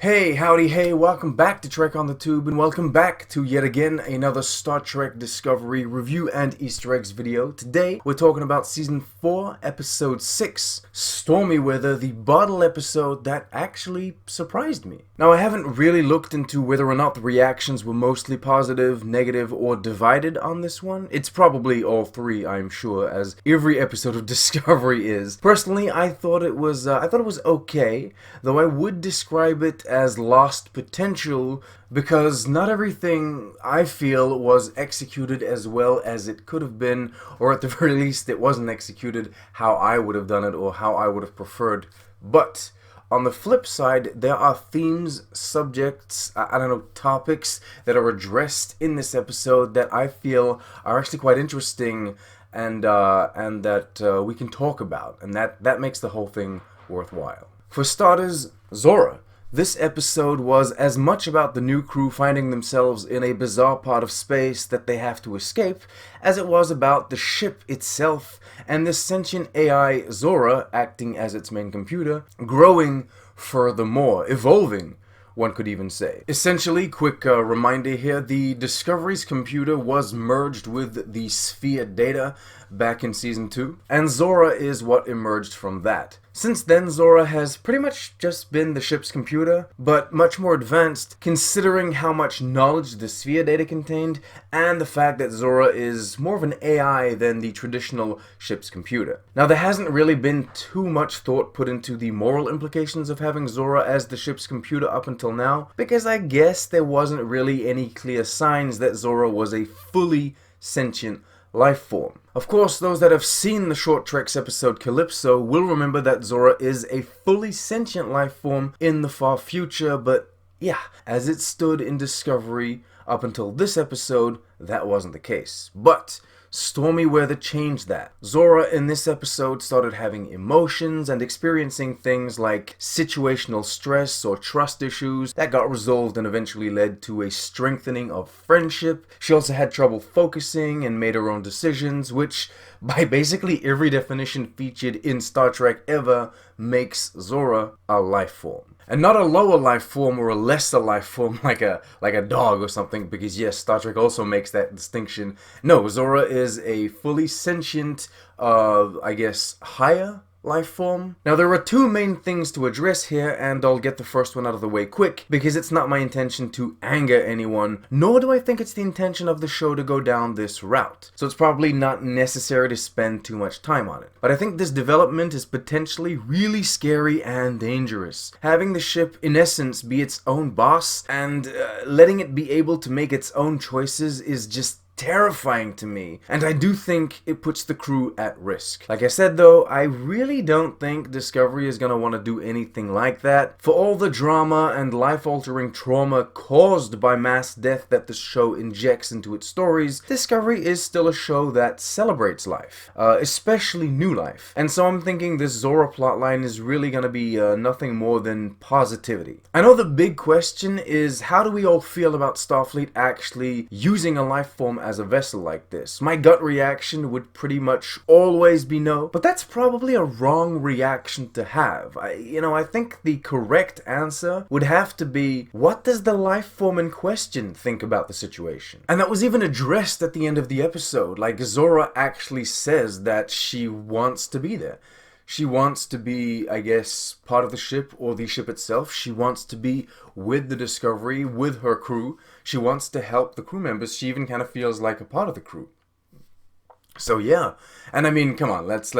Hey, howdy, hey, welcome back to Trek on the Tube, and welcome back to yet again another Star Trek Discovery review and Easter eggs video. Today, we're talking about Season 4, Episode 6, Stormy Weather, the bottle episode that actually surprised me. Now, I haven't really looked into whether or not the reactions were mostly positive, negative, or divided on this one. It's probably all three, I'm sure, as every episode of Discovery is. Personally, I thought it was okay, though I would describe it as lost potential because not everything I feel was executed as well as it could have been, or at the very least it wasn't executed how I would have done it or how I would have preferred. But on the flip side, there are themes, subjects, topics that are addressed in this episode that I feel are actually quite interesting and that we can talk about, and that makes the whole thing worthwhile. For starters, Zora. This episode was as much about the new crew finding themselves in a bizarre part of space that they have to escape, as it was about the ship itself and the sentient AI Zora, acting as its main computer, growing furthermore, evolving, one could even say. Essentially, quick reminder here, the Discovery's computer was merged with the Sphere data back in Season 2, and Zora is what emerged from that. Since then, Zora has pretty much just been the ship's computer, but much more advanced, considering how much knowledge the Sphere data contained, and the fact that Zora is more of an AI than the traditional ship's computer. Now, there hasn't really been too much thought put into the moral implications of having Zora as the ship's computer up until now, because I guess there wasn't really any clear signs that Zora was a fully sentient life form. Of course, those that have seen the Short Treks episode Calypso will remember that Zora is a fully sentient life form in the far future, but yeah, as it stood in Discovery up until this episode, that wasn't the case. But Stormy Weather changed that. Zora in this episode started having emotions and experiencing things like situational stress or trust issues that got resolved and eventually led to a strengthening of friendship. She also had trouble focusing and made her own decisions, which by basically every definition featured in Star Trek ever makes Zora a life form. And not a lower life form or a lesser life form like a dog or something, because yes, Star Trek also makes that distinction. No, Zora is a fully sentient, higher life form. Now, there are two main things to address here, and I'll get the first one out of the way quick, because it's not my intention to anger anyone, nor do I think it's the intention of the show to go down this route. So it's probably not necessary to spend too much time on it. But I think this development is potentially really scary and dangerous. Having the ship, in essence, be its own boss, and letting it be able to make its own choices is just terrifying to me, and I do think it puts the crew at risk. Like I said though, I really don't think Discovery is gonna want to do anything like that. For all the drama and life-altering trauma caused by mass death that the show injects into its stories, Discovery is still a show that celebrates life, especially new life. And so I'm thinking this Zora plotline is really gonna be nothing more than positivity. I know the big question is, how do we all feel about Starfleet actually using a life form as a vessel like this? My gut reaction would pretty much always be no, but that's probably a wrong reaction to have. I think the correct answer would have to be, what does the life form in question think about the situation? And that was even addressed at the end of the episode. Like, Zora actually says that she wants to be there. She wants to be, I guess, part of the ship or the ship itself. She wants to be with the Discovery, with her crew. She wants to help the crew members. She even kind of feels like a part of the crew. So yeah, and I mean, come on, let's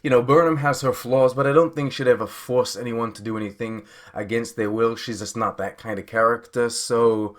Burnham has her flaws, but I don't think she'd ever force anyone to do anything against their will. She's just not that kind of character. So,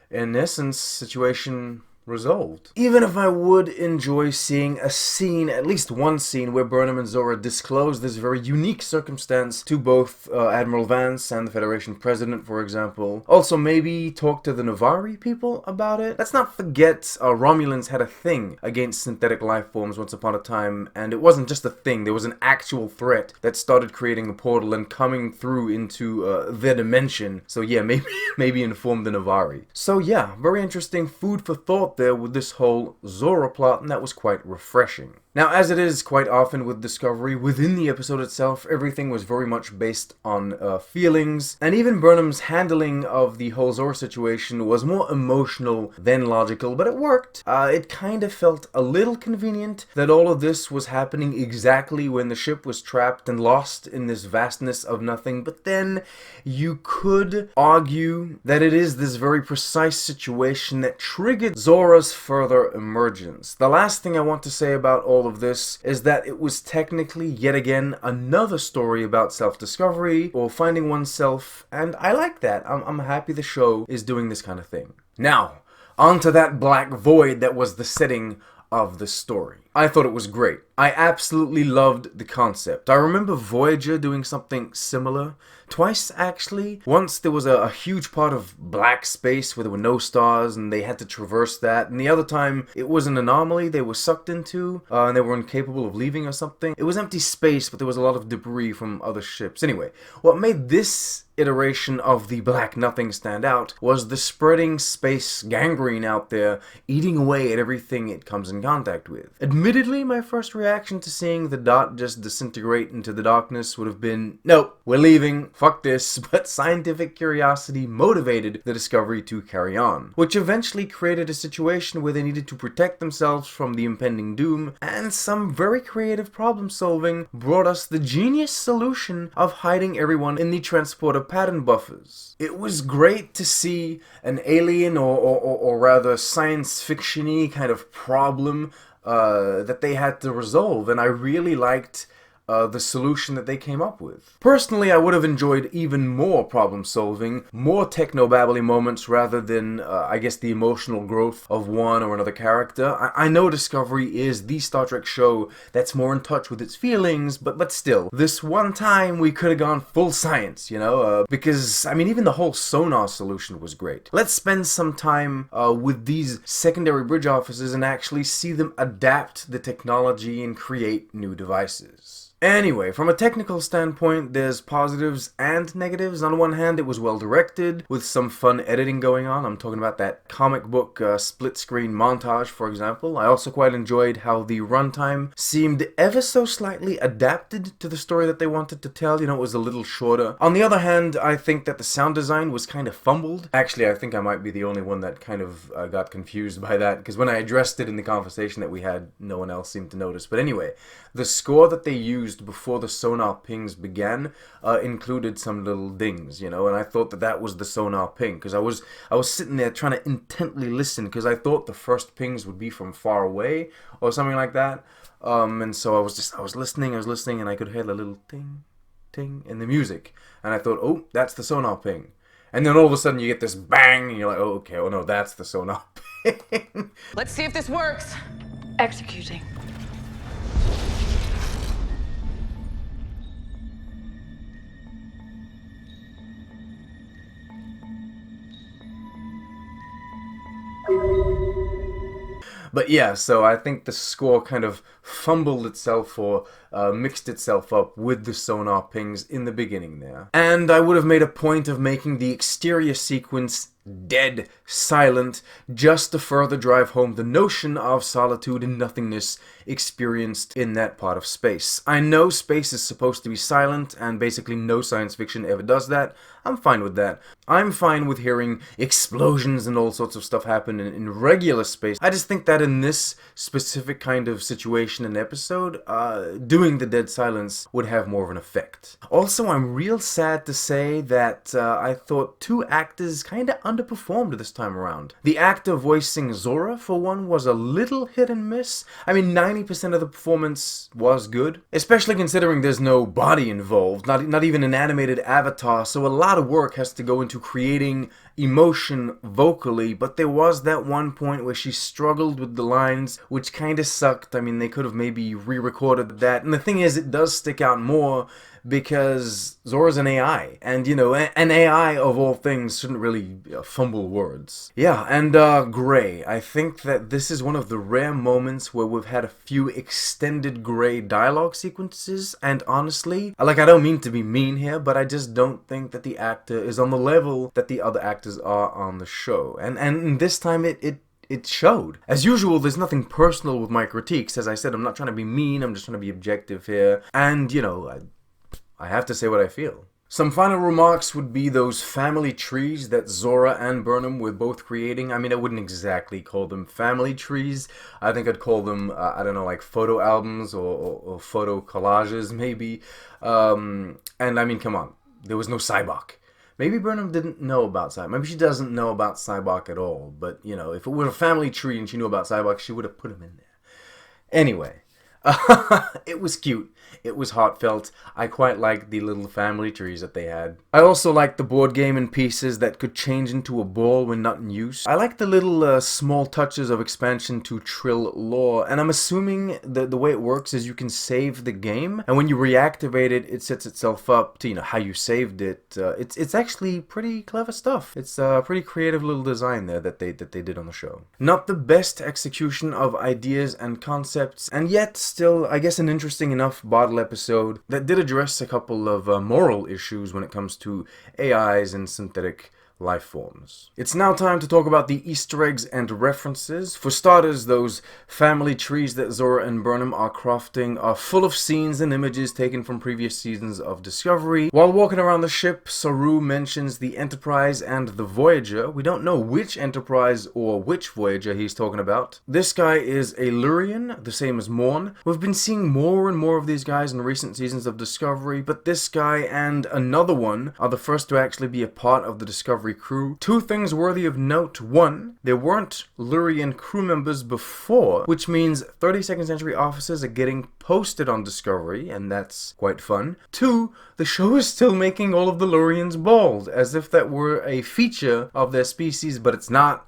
in essence, situation resolved. Even if I would enjoy seeing a scene, at least one scene, where Burnham and Zora disclose this very unique circumstance to both Admiral Vance and the Federation President, for example. Also, maybe talk to the Navari people about it. Let's not forget Romulans had a thing against synthetic life forms once upon a time, and it wasn't just a thing, there was an actual threat that started creating a portal and coming through into their dimension. So yeah, maybe inform the Navari. So yeah, very interesting food for thought there with this whole Zora plot, and that was quite refreshing. Now, as it is quite often with Discovery, within the episode itself, everything was very much based on feelings, and even Burnham's handling of the whole Zora situation was more emotional than logical, but it worked. It kind of felt a little convenient that all of this was happening exactly when the ship was trapped and lost in this vastness of nothing, but then you could argue that it is this very precise situation that triggered Zora's further emergence. The last thing I want to say about all of this is that it was technically yet again another story about self-discovery or finding oneself, and I like that. I'm happy the show is doing this kind of thing. Now, onto that black void that was the setting of the story. I thought it was great. I absolutely loved the concept. I remember Voyager doing something similar. Twice, actually. Once there was a huge part of black space where there were no stars and they had to traverse that. And the other time, it was an anomaly they were sucked into and they were incapable of leaving or something. It was empty space, but there was a lot of debris from other ships. Anyway, what made this iteration of the Black Nothing stand out was the spreading space gangrene out there, eating away at everything it comes in contact with. Admittedly, my first reaction to seeing the dot just disintegrate into the darkness would have been, nope, we're leaving, fuck this, but scientific curiosity motivated the Discovery to carry on, which eventually created a situation where they needed to protect themselves from the impending doom, and some very creative problem solving brought us the genius solution of hiding everyone in the transporter pattern buffers. It was great to see an alien or rather science fiction-y kind of problem that they had to resolve, and I really liked the solution that they came up with. Personally, I would have enjoyed even more problem solving, more techno-babbly moments rather than, I guess, the emotional growth of one or another character. I know Discovery is the Star Trek show that's more in touch with its feelings, but still, this one time we could have gone full science, you know, because, I mean, even the whole sonar solution was great. Let's spend some time with these secondary bridge officers and actually see them adapt the technology and create new devices. Anyway, from a technical standpoint, there's positives and negatives. On one hand, it was well directed, with some fun editing going on. I'm talking about that comic book split-screen montage, for example. I also quite enjoyed how the runtime seemed ever so slightly adapted to the story that they wanted to tell. You know, it was a little shorter. On the other hand, I think that the sound design was kind of fumbled. Actually, I think I might be the only one that kind of got confused by that, because when I addressed it in the conversation that we had, no one else seemed to notice. But anyway, the score that they used before the sonar pings began included some little dings, you know, and I thought that was the sonar ping, because I was sitting there trying to intently listen, because I thought the first pings would be from far away or something like that, and so I was listening, and I could hear the little ting, ting in the music, and I thought, oh, that's the sonar ping, and then all of a sudden you get this bang, and you're like, oh, okay, oh no, that's the sonar ping. Let's see if this works. Executing. But yeah, so I think the score kind of fumbled itself or mixed itself up with the sonar pings in the beginning there. And I would have made a point of making the exterior sequence dead silent just to further drive home the notion of solitude and nothingness experienced in that part of space. I know space is supposed to be silent, and basically no science fiction ever does that. I'm fine with that. I'm fine with hearing explosions and all sorts of stuff happen in regular space. I just think that in this specific kind of situation and episode, doing the dead silence would have more of an effect. Also, I'm real sad to say that I thought two actors kind of underperformed this time around. The actor voicing Zora, for one, was a little hit and miss. I mean, 90% of the performance was good, especially considering there's no body involved, not even an animated avatar, so a lot of work has to go into creating emotion vocally, but there was that one point where she struggled with the lines, which kind of sucked. I mean, they could have maybe re-recorded that, and the thing is, it does stick out more because Zora's an AI, and you know, an AI of all things shouldn't really fumble words. Yeah, and Gray. I think that this is one of the rare moments where we've had a few extended Gray dialogue sequences, and honestly, like, I don't mean to be mean here, but I just don't think that the actor is on the level that the other actors are on the show, and this time it it showed. As usual, there's nothing personal with my critiques. As I said, I'm not trying to be mean, I'm just trying to be objective here. And, you know, I have to say what I feel. Some final remarks would be those family trees that Zora and Burnham were both creating. I mean, I wouldn't exactly call them family trees. I think I'd call them, I don't know, like photo albums or photo collages, maybe. And I mean, come on, there was no Cybok. Maybe Burnham didn't know about Cybok. Maybe she doesn't know about Cybok at all. But, you know, if it were a family tree and she knew about Cybok, she would have put him in there. Anyway. It was cute. It was heartfelt. I quite liked the little family trees that they had. I also liked the board game in pieces that could change into a ball when not in use. I liked the little small touches of expansion to Trill lore, and I'm assuming that the way it works is you can save the game, and when you reactivate it, it sets itself up to, you know, how you saved it. It's actually pretty clever stuff. It's a pretty creative little design there that they did on the show. Not the best execution of ideas and concepts, and yet still, I guess, an interesting enough bottle episode that did address a couple of moral issues when it comes to AIs and synthetic life forms. It's now time to talk about the Easter eggs and references. For starters, those family trees that Zora and Burnham are crafting are full of scenes and images taken from previous seasons of Discovery. While walking around the ship, Saru mentions the Enterprise and the Voyager. We don't know which Enterprise or which Voyager he's talking about. This guy is a Lurian, the same as Morn. We've been seeing more and more of these guys in recent seasons of Discovery, but this guy and another one are the first to actually be a part of the Discovery crew. Two things worthy of note. One, there weren't Lurian crew members before, which means 32nd century officers are getting posted on Discovery, and that's quite fun. Two, the show is still making all of the Lurians bald, as if that were a feature of their species, but it's not.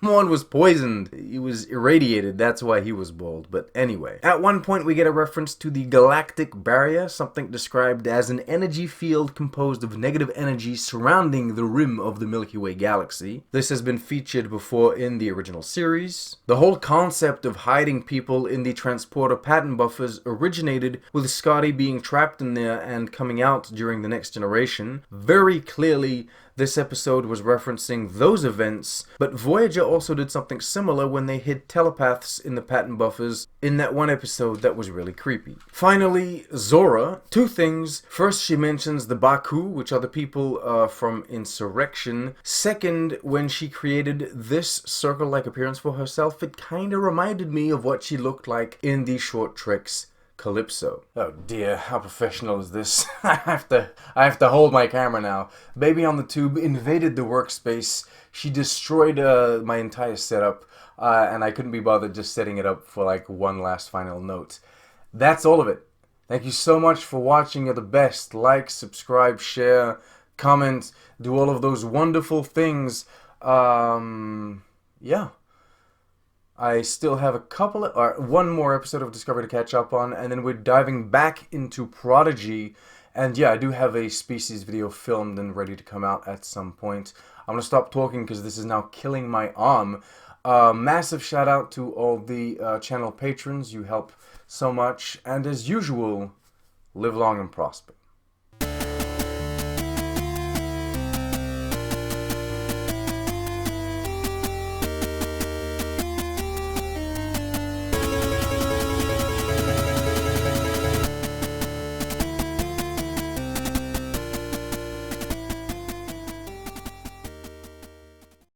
Morn was poisoned. He was irradiated. That's why he was bald. But anyway. At one point we get a reference to the galactic barrier, something described as an energy field composed of negative energy surrounding the rim of the Milky Way galaxy. This has been featured before in the original series. The whole concept of hiding people in the transporter pattern buffers originated with Scotty being trapped in there and coming out during the Next Generation. Very clearly, this episode was referencing those events, but Voyager also did something similar when they hid telepaths in the pattern buffers in that one episode that was really creepy. Finally, Zora. Two things. First, she mentions the Baku, which are the people from Insurrection. Second, when she created this circle-like appearance for herself, it kind of reminded me of what she looked like in the short treks Calypso. Oh dear, how professional is this? I have to hold my camera now. Baby on the Tube invaded the workspace. She destroyed my entire setup, and I couldn't be bothered just setting it up for like one last final note. That's all of it. Thank you so much for watching. You're the best. Like, subscribe, share, comment, do all of those wonderful things. Yeah. I still have one more episode of Discovery to catch up on, and then we're diving back into Prodigy. And yeah, I do have a Species video filmed and ready to come out at some point. I'm gonna stop talking because this is now killing my arm. Massive shout out to all the channel patrons. You help so much. And as usual, live long and prosper.